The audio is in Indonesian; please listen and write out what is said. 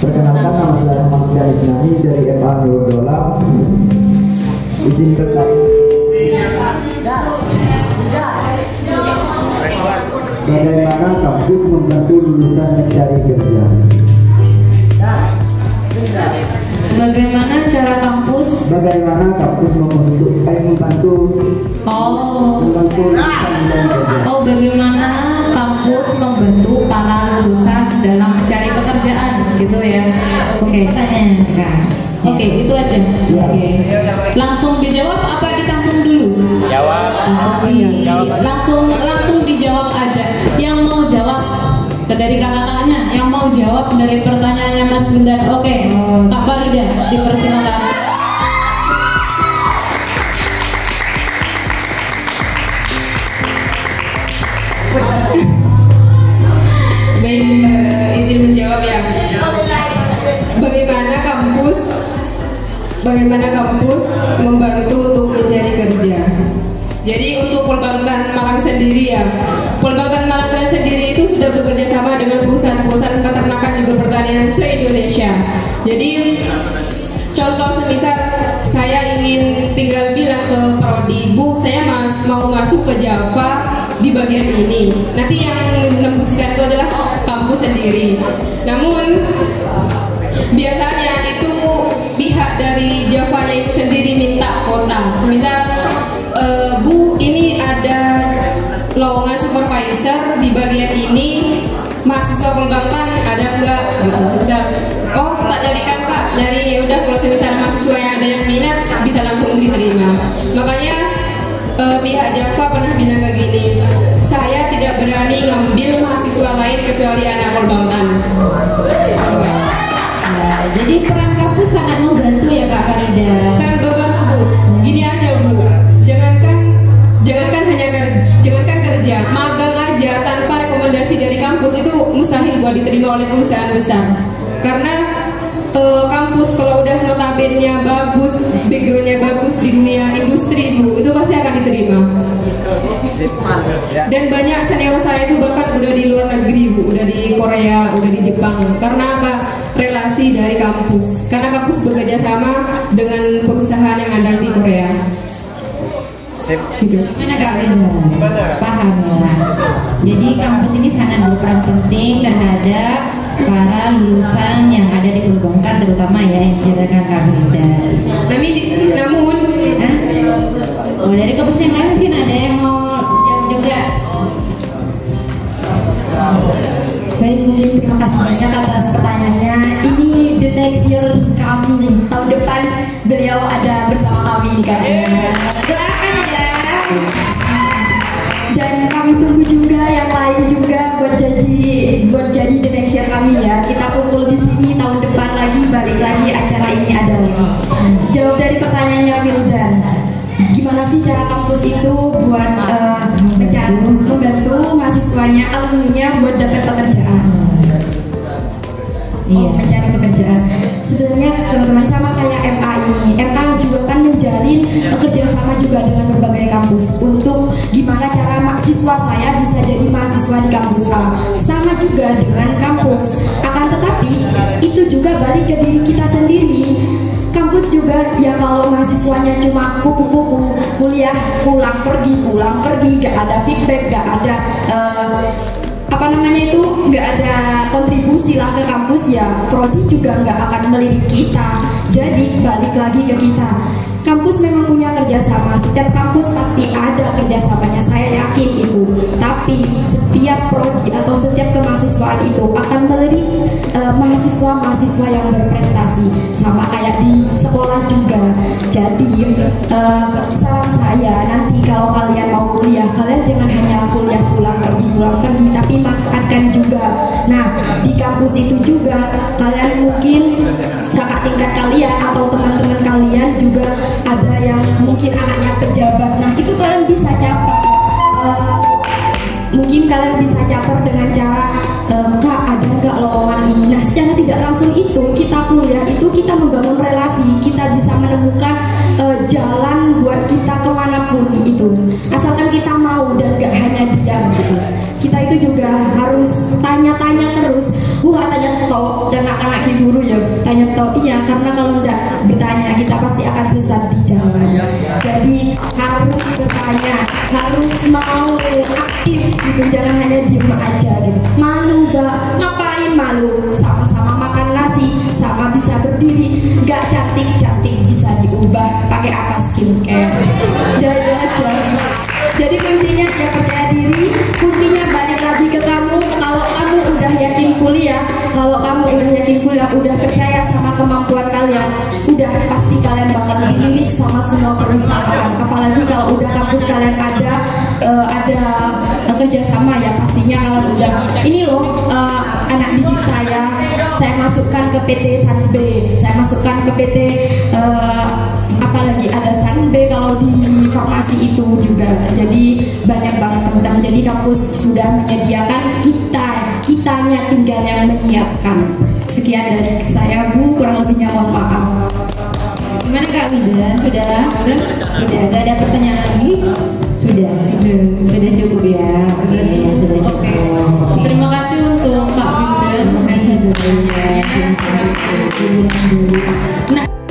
Perkenalkan, nama saya Muhammad Dani Sinani dari MA Nurul Daulah. Izin bertanya. Bagaimana kampus membantu lulusan mencari kerja? Bagaimana cara kampus? Bagaimana kampus membantu bagaimana kampus membantu para lulusan dalam mencari pekerjaan, gitu ya? Oke, pertanyaan. Oke, itu aja. Oke. Langsung dijawab apa ditampung dulu? Jawab. Langsung dijawab aja. Yang mau jawab dari kakak-kakaknya, yang mau jawab dari pertanyaannya Mas Bundan. Oke, Kak Farida, dipersilakan. Baik, izin menjawab ya. Bagaimana kampus membantu untuk mencari kerja? Jadi untuk Polbangtan Malang sendiri ya, Polbangtan Malang sendiri itu sudah bekerja sama dengan perusahaan-perusahaan peternakan juga pertanian se-Indonesia. Jadi contoh semisal saya ingin tinggal bilang ke Prodi, Bu, saya mau masuk ke Java di bagian ini. Nanti yang menembuskan itu adalah kampus sendiri. Namun biasanya itu pihak dari Javanya itu sendiri minta kuota. Semisal Bu, ini ada lowongan supervisor di bagian ini, mahasiswa Polbangtan ada enggak? Gitu. Misal, oh tak carikan Pak, dari ya udah kalau semisal mahasiswa yang ada yang minat bisa langsung diterima. Makanya pihak Java pernah bilang kayak gini, saya tidak berani ngambil mahasiswa lain kecuali anak Polbangtan. Nah, jadi peran kampus sangat membantu ya Kak Farida. Sangat membantu Bu. Gini aja Bu, jangankan kerja, magang aja tanpa rekomendasi dari kampus itu mustahil buat diterima oleh perusahaan besar. Karena kampus kalau udah notabene bagus, backgroundnya bagus di dunia industri Bu, itu pasti akan diterima. Dan banyak senior saya itu bahkan udah di luar negeri Bu, udah di Korea, udah di Jepang. Karena apa? Relasi dari kampus. Karena kampus bekerja sama dengan perusahaan yang ada di Korea. Gitu. Mana Kak Reza? Paham ya. Jadi kampus ini sangat berperan penting terhadap para lulusan yang ada di Polbangtan, terutama ya yang dijalankan Kak Reza. Namun, oh, dari kampus yang lain mungkin ada yang mau jawab juga. Baik, mungkin terima kasih banyak atas pertanyaannya. Ini the next year kami, tahun depan beliau ada bersama kami di KM. Silakan ya. Dan kami tunggu juga yang lain juga buat jadi the next year kami ya. Kita kumpul di sini tahun depan lagi, balik lagi acara ini ada lagi. Jawab dari pertanyaannya Wildan. Gimana sih cara kampus itu buat membantu mahasiswanya, alumninya buat dapat pekerjaan? Mencari pekerjaan. Sebenarnya teman-teman sama kayak MA ini, MA juga kan menjalin kerjasama juga dengan berbagai kampus untuk gimana cara mahasiswa saya bisa jadi mahasiswa di kampus A. Sama juga dengan kampus. Akan tetapi itu juga balik ke diri kita sendiri. Kampus juga ya kalau mahasiswanya cuma kupu-kupu kuliah pulang pergi gak ada feedback, gak ada nggak ada kontribusi lah ke kampus, ya prodi juga nggak akan melirik kita. Jadi balik lagi ke kita, kampus memang punya kerjasama, setiap kampus pasti ada kerjasamanya, saya yakin itu. Tapi setiap prodi atau setiap kemahasiswaan itu akan melirik mahasiswa-mahasiswa yang berprestasi, sama kayak di sekolah juga. Jadi saran saya nanti kalau kalian mau kuliah, kalian jangan hanya kuliah pulang pergi, tapi manfaatkan juga. Nah di kampus itu juga kalian mungkin kakak tingkat kalian atau teman-teman kalian juga ada yang mungkin anaknya pejabat. Nah itu kalian bisa caper. Mungkin kalian bisa caper dengan cara Kak ada nggak lowongan ini. Nah secara tidak langsung itu kita kuliah itu kita membangun relasi, kita bisa menemukan jalan buat kita kemanapun itu, asalkan kita mau dan gak hanya diam gitu. Kita itu juga harus tanya-tanya terus, bukan tanya toh anak-anak ki guru ya tanya toh iya, karena kalau tidak bertanya kita pasti akan sesat di jalan. Jadi harus bertanya, harus mau aktif gitu, jangan hanya diem aja gitu. Malu mbak, ngapain malu? Sama-sama makan nasi, sama bisa berdiri, nggak cantik-cantik bisa diubah pakai apa skincare. Jadi aja. Jadi kuncinya ya percaya diri, kuncinya balik lagi ke kamu. Kalau kamu udah yakin kuliah, kalau kamu udah yakin kuliah, udah percaya sama kemampuan kalian, udah pasti kalian bakal dilirik sama semua perusahaan. Apalagi kalau udah kampus kalian ada kerjasama ya, pastinya kalau udah ini loh anak didik saya masukkan ke PT Sanbe, saya masukkan ke PT apalagi ada Sanbe kalau di farmasi itu juga. Jadi banyak banget tentang, jadi kampus sudah menyediakan, kitanya tinggal yang menyiapkan. Sekian dari saya Bu, kurang lebihnya mohon maaf. Gimana Kak Wida? Sudah ada pertanyaan lagi? Sudah cukup ya. Sudah cukup. Oke. Terima kasih untuk Kak Wida. Terima kasih. Nah.